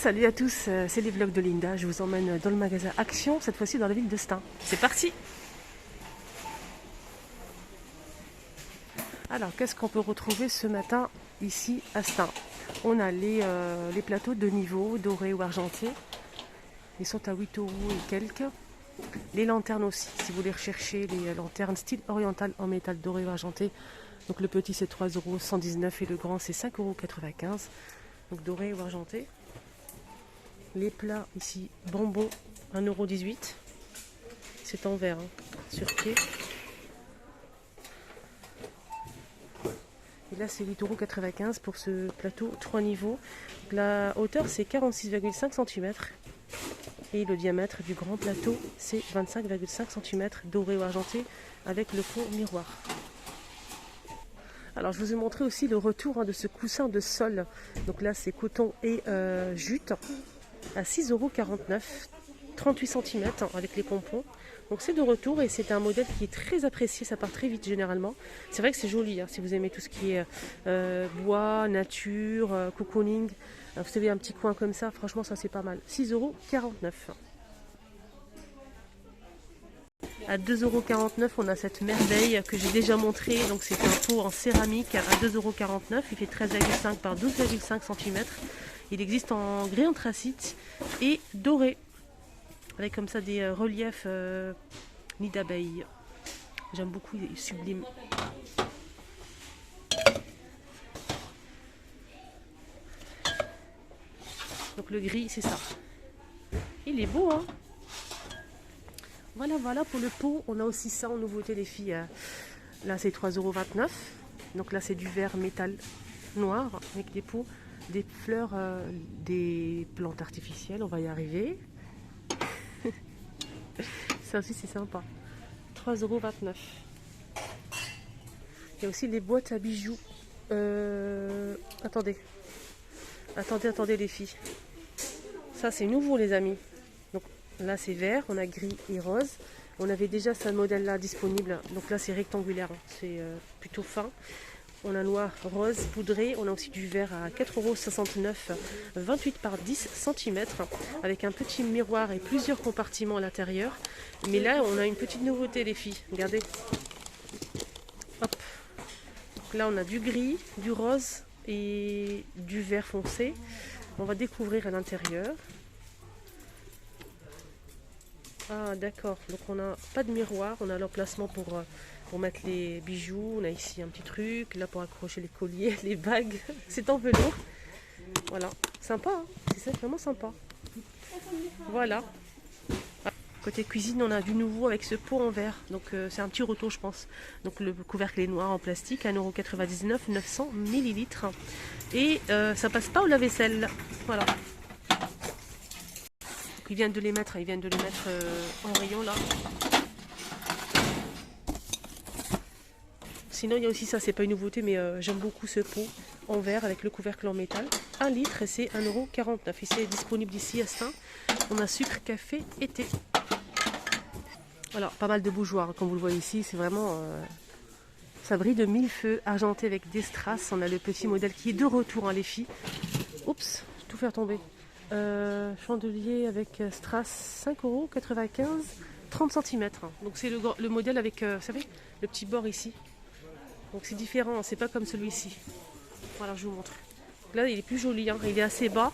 Salut à tous, c'est les vlogs de Linda. Je vous emmène dans le magasin Action, cette fois-ci dans la ville de Stein. C'est parti! Alors, qu'est-ce qu'on peut retrouver ce matin ici à Stein? On a les plateaux de niveau, dorés ou argentés. Ils sont à 8 € et quelques. Les lanternes aussi, si vous voulez rechercher les lanternes style oriental en métal doré ou argenté. Donc le petit c'est 3,119 € et le grand c'est 5,95 €. Donc doré ou argenté. Les plats ici, bonbons, 1,18 €. C'est en verre, hein, sur pied. Et là, c'est 8,95 € pour ce plateau 3 niveaux. La hauteur, c'est 46,5 cm. Et le diamètre du grand plateau, c'est 25,5 cm, doré ou argenté, avec le fond miroir. Alors, je vous ai montré aussi le retour de ce coussin de sol. Donc là, c'est coton et jute à 6,49 €, 38 cm avec les pompons. Donc c'est de retour et c'est un modèle qui est très apprécié, ça part très vite généralement. C'est vrai que c'est joli, hein, si vous aimez tout ce qui est bois, nature, cocooning. Vous savez, un petit coin comme ça, franchement ça c'est pas mal. 6,49 €. À 2,49 € on a cette merveille que j'ai déjà montrée. Donc c'est un pot en céramique à 2,49 €. Il fait 13,5 par 12,5 cm. Il existe en gris anthracite et doré, avec comme ça des reliefs nids d'abeilles. J'aime beaucoup, il est sublime. Donc le gris, c'est ça. Il est beau, hein. Voilà pour le pot. On a aussi ça en nouveauté, les filles. Là, c'est 3,29 €. Donc là, c'est du verre métal noir avec des pots, des fleurs, des plantes artificielles. On va y arriver. Ça aussi c'est sympa. 3,29 €. Il y a aussi les boîtes à bijoux. Attendez les filles. Ça c'est nouveau les amis. Donc là c'est vert, on a gris et rose. On avait déjà ce modèle là disponible. Donc là c'est rectangulaire, c'est plutôt fin. On a noir, rose, poudré. On a aussi du vert à 4,69 €, 28 par 10 cm, avec un petit miroir et plusieurs compartiments à l'intérieur. Mais là, on a une petite nouveauté, les filles. Regardez. Hop. Donc là, on a du gris, du rose et du vert foncé. On va découvrir à l'intérieur. Ah, d'accord. Donc, on n'a pas de miroir. On a l'emplacement pour mettre les bijoux. On a ici un petit truc, là pour accrocher les colliers, les bagues. C'est en velours. Voilà, sympa, hein, c'est vraiment sympa. Voilà. Côté cuisine, on a du nouveau avec ce pot en verre. Donc c'est un petit retour, je pense. Donc le couvercle est noir en plastique, 1,99 €, 900 ml. Et ça passe pas au lave-vaisselle. Voilà. Donc, ils viennent de les mettre en rayon là. Sinon, il y a aussi ça, c'est pas une nouveauté, mais j'aime beaucoup ce pot en verre avec le couvercle en métal. 1 litre et c'est 1,49 €. Et c'est disponible ici à Stein. On a sucre, café et thé. Alors, pas mal de bougeoirs, comme vous le voyez ici. C'est vraiment... ça brille de mille feux, argenté avec des strass. On a le petit modèle qui est de retour, hein, les filles. Oups, j'ai tout fait tomber. Chandelier avec strass, 5,95 €, 30 cm. Donc c'est le modèle avec, vous savez, le petit bord ici. Donc c'est différent, c'est pas comme celui-ci. Voilà, je vous montre. Donc là, il est plus joli, hein. Il est assez bas,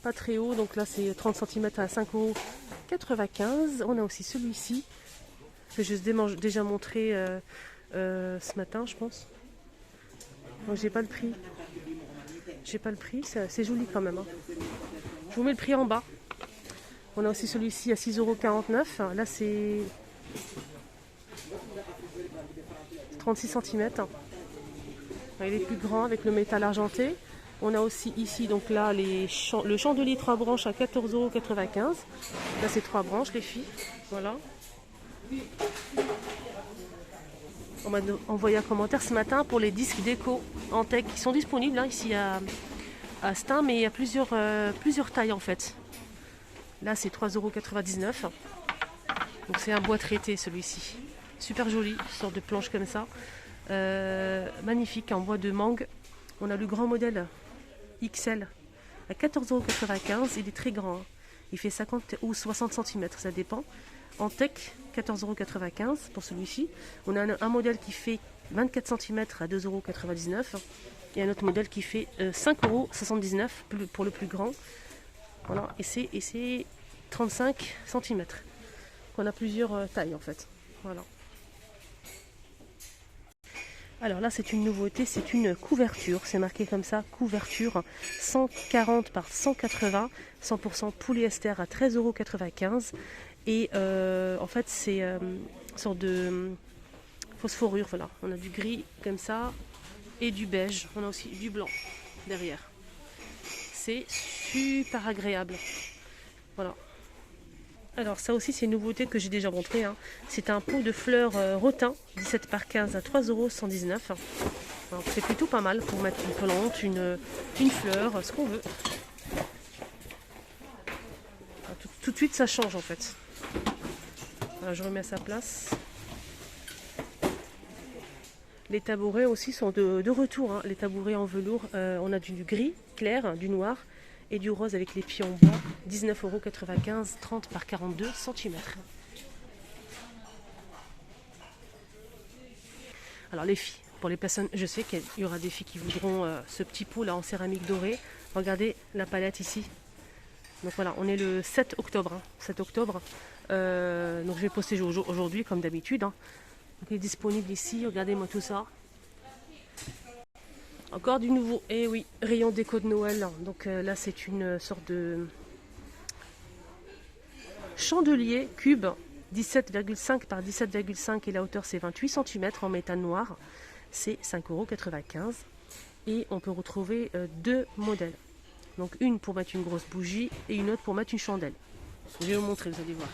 pas très haut. Donc là, c'est 30 cm à 5,95 €. On a aussi celui-ci, que j'ai déjà montré ce matin, je pense. Donc j'ai pas le prix. C'est joli quand même, hein. Je vous mets le prix en bas. On a aussi celui-ci à 6,49 €. Là, c'est 36 cm. Il est plus grand avec le métal argenté. On a aussi ici, donc là, le chandelier 3 branches à 14,95 €. Là, c'est 3 branches, les filles. Voilà. On m'a envoyé un commentaire ce matin pour les disques déco en tech qui sont disponibles, hein, ici à Stein, mais il y a plusieurs tailles en fait. Là, c'est 3,99 €. Donc, c'est un bois traité celui-ci. Super joli, une sorte de planche comme ça. Magnifique, en bois de mangue. On a le grand modèle XL à 14,95 €. Il est très grand, hein. Il fait 50 ou 60 cm, ça dépend. En tech, 14,95 € pour celui-ci. On a un modèle qui fait 24 cm à 2,99 € et un autre modèle qui fait 5,79 € pour le plus grand. Voilà, et c'est 35 cm. On a plusieurs tailles en fait. Voilà. Alors là, c'est une nouveauté, c'est une couverture. C'est marqué comme ça, couverture 140 par 180, 100% polyester à 13,95 €. Et en fait, c'est une sorte de phosphorure. Voilà, on a du gris comme ça et du beige. On a aussi du blanc derrière. C'est super agréable. Voilà. Alors ça aussi c'est une nouveauté que j'ai déjà montré, hein. C'est un pot de fleurs rotin 17 par 15 à 3,119 €. Alors c'est plutôt pas mal pour mettre une plante, une fleur, ce qu'on veut. Alors, tout de suite ça change en fait. Alors, je remets à sa place. Les tabourets aussi sont de retour, hein. Les tabourets en velours, on a du gris clair, du noir et du rose avec les pieds en bois, 19,95 €, 30 par 42 cm. Alors les filles, pour les personnes, je sais qu'il y aura des filles qui voudront ce petit pot là en céramique dorée. Regardez la palette ici. Donc voilà, on est le 7 octobre. Hein, 7 octobre. Donc je vais poster aujourd'hui comme d'habitude. Hein. Donc il est disponible ici, regardez-moi tout ça. Encore du nouveau, et oui, rayon déco de Noël. Donc là c'est une sorte de chandelier cube 17,5 par 17,5 et la hauteur c'est 28 cm en métal noir. C'est 5,95 €. Et on peut retrouver deux modèles. Donc une pour mettre une grosse bougie et une autre pour mettre une chandelle. Je vais vous montrer, vous allez voir.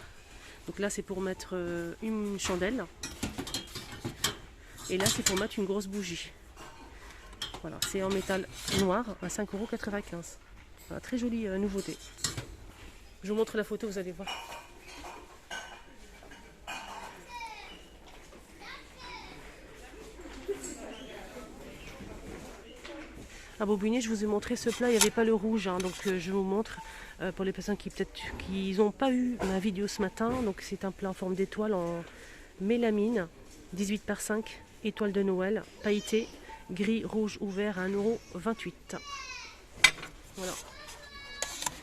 Donc là c'est pour mettre une chandelle. Et là c'est pour mettre une grosse bougie. Voilà, c'est en métal noir à 5,95 €. Voilà, très jolie nouveauté. Je vous montre la photo, vous allez voir. À Bobigny, je vous ai montré ce plat, il n'y avait pas le rouge, hein, donc je vous montre pour les personnes qui peut-être qui n'ont pas eu ma vidéo ce matin. Donc c'est un plat en forme d'étoile en mélamine, 18 par 5, étoile de Noël, pailleté, gris, rouge ouvert à 1,28 €. Voilà.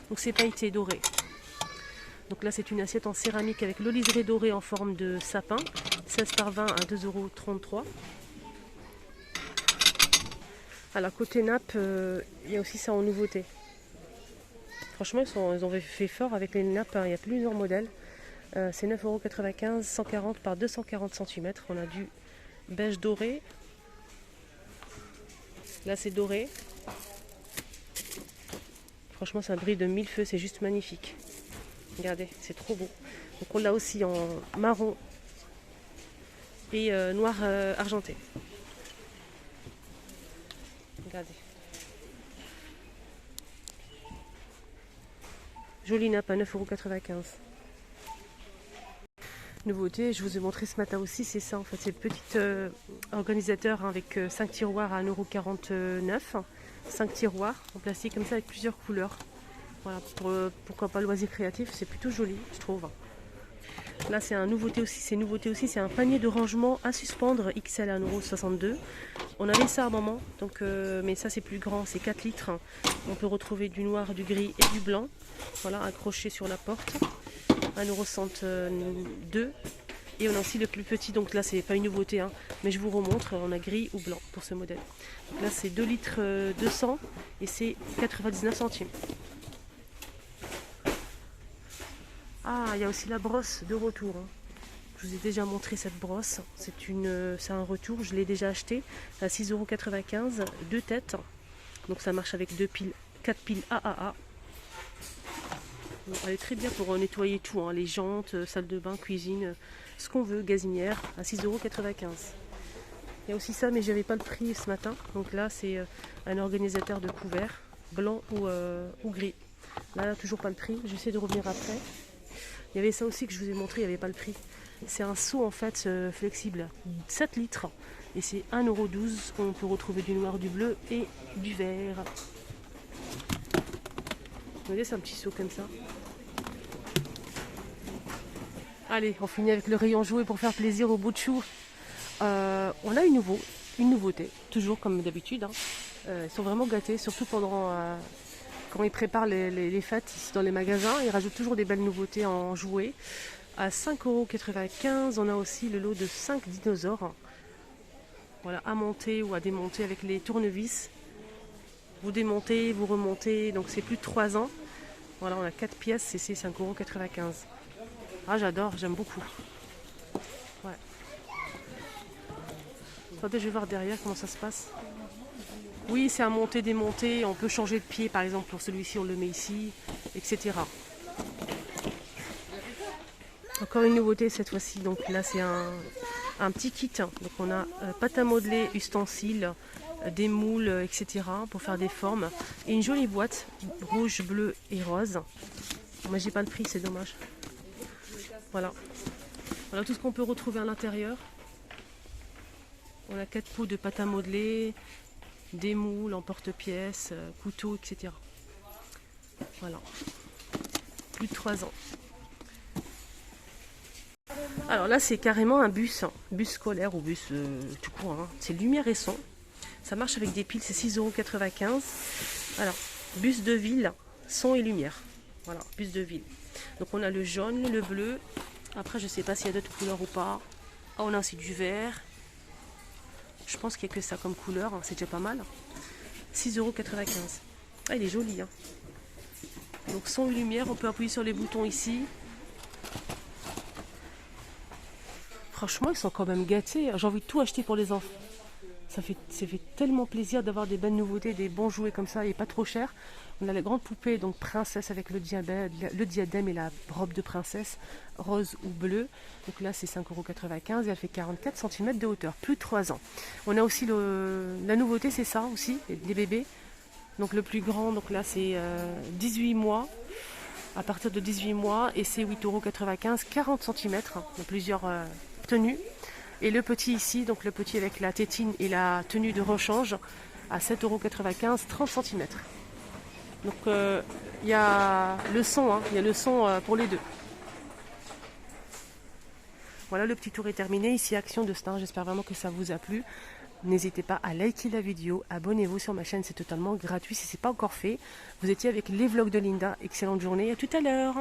Donc c'est pailleté doré. Donc là c'est une assiette en céramique avec le liseré doré en forme de sapin, 16 par 20 à 2,33 €. Alors côté nappe, il y a aussi ça en nouveauté. Franchement ils ont fait fort avec les nappes, hein. Il y a plusieurs modèles. C'est 9,95 €, 140 par 240 cm. On a du beige doré. Là c'est doré. Franchement ça brille de mille feux, c'est juste magnifique. Regardez, c'est trop beau. Donc on l'a aussi en marron et noir argenté. Regardez. Jolie nappe à 9,95 €. Nouveauté, je vous ai montré ce matin aussi, c'est ça en fait, c'est le petit organisateur hein, avec 5 tiroirs à 1,49 €. 5 tiroirs en plastique comme ça avec plusieurs couleurs. Voilà, pourquoi pas loisir créatif, c'est plutôt joli je trouve. Là c'est un nouveauté aussi, c'est un panier de rangement à suspendre XL à 1,62 €. On avait ça à un moment, donc, mais ça c'est plus grand, c'est 4 litres. On peut retrouver du noir, du gris et du blanc. Voilà, accroché sur la porte. 1,62 €. Et on a aussi le plus petit, donc là c'est pas une nouveauté, hein, mais je vous remontre, on a gris ou blanc pour ce modèle. Donc là c'est 2 litres 200 et c'est 99 centimes. Ah, il y a aussi la brosse de retour. Hein. Je vous ai déjà montré cette brosse. C'est un retour, je l'ai déjà acheté à 6,95 €, 2 têtes. Donc ça marche avec 4 piles AAA. Elle est très bien pour nettoyer tout, hein, les jantes, salle de bain, cuisine, ce qu'on veut, gazinière, à 6,95 €. Il y a aussi ça, mais je n'avais pas le prix ce matin. Donc là, c'est un organisateur de couverts, blanc ou gris. Là, toujours pas le prix. J'essaie de revenir après. Il y avait ça aussi que je vous ai montré, il n'y avait pas le prix. C'est un seau en fait flexible, 7 litres. Et c'est 1,12 €. On peut retrouver du noir, du bleu et du vert. Regardez, c'est un petit seau comme ça. Allez, on finit avec le rayon jouet pour faire plaisir au bout de chou. On a une nouveauté, toujours comme d'habitude. Hein. Ils sont vraiment gâtés, surtout pendant quand ils préparent les fêtes ici dans les magasins. Ils rajoutent toujours des belles nouveautés en jouets. À 5,95 €, on a aussi le lot de 5 dinosaures. Voilà, à monter ou à démonter avec les tournevis. Vous démontez, vous remontez, donc c'est plus de 3 ans. Voilà, on a 4 pièces et c'est 5,95 €. Ah, j'adore, j'aime beaucoup. Ouais. Attendez, je vais voir derrière comment ça se passe. Oui, c'est à monter, démonter. On peut changer de pied, par exemple, pour celui-ci, on le met ici, etc. Encore une nouveauté cette fois-ci. Donc là, c'est un petit kit. Donc on a pâte à modeler, ustensiles, des moules, etc. pour faire des formes. Et une jolie boîte, rouge, bleu et rose. Moi, j'ai pas le prix, c'est dommage. Voilà. Voilà tout ce qu'on peut retrouver à l'intérieur. On a 4 pots de pâte à modeler, des moules en porte-pièces, couteaux, etc. Voilà. Plus de 3 ans. Alors là, c'est carrément un bus scolaire ou bus tout court. Hein. C'est lumière et son. Ça marche avec des piles, c'est 6,95 €. Alors, bus de ville, son et lumière. Voilà, bus de ville. Donc on a le jaune, le bleu. Après, je ne sais pas s'il y a d'autres couleurs ou pas. Ah, on a aussi du vert. Je pense qu'il n'y a que ça comme couleur, hein. C'est déjà pas mal. 6,95 €. Ah, il est joli. Hein. Donc son et lumière, on peut appuyer sur les boutons ici. Franchement, ils sont quand même gâtés. J'ai envie de tout acheter pour les enfants. Ça fait tellement plaisir d'avoir des belles nouveautés, des bons jouets comme ça et pas trop cher. On a la grande poupée, donc princesse avec le diadème et la robe de princesse, rose ou bleu. Donc là, c'est 5,95 € et elle fait 44 cm de hauteur, plus de 3 ans. On a aussi la nouveauté, c'est ça aussi, les bébés. Donc le plus grand, donc là, c'est 18 mois. À partir de 18 mois et c'est 8,95 €, 40 cm. Donc plusieurs tenues. Et le petit ici, donc le petit avec la tétine et la tenue de rechange à 7,95 €, 30 cm. Donc il y a le son, hein, il y a le son pour les deux. Voilà, le petit tour est terminé. Ici, Action de Stein. J'espère vraiment que ça vous a plu. N'hésitez pas à liker la vidéo, abonnez-vous sur ma chaîne, c'est totalement gratuit si ce n'est pas encore fait. Vous étiez avec les vlogs de Linda. Excellente journée, à tout à l'heure.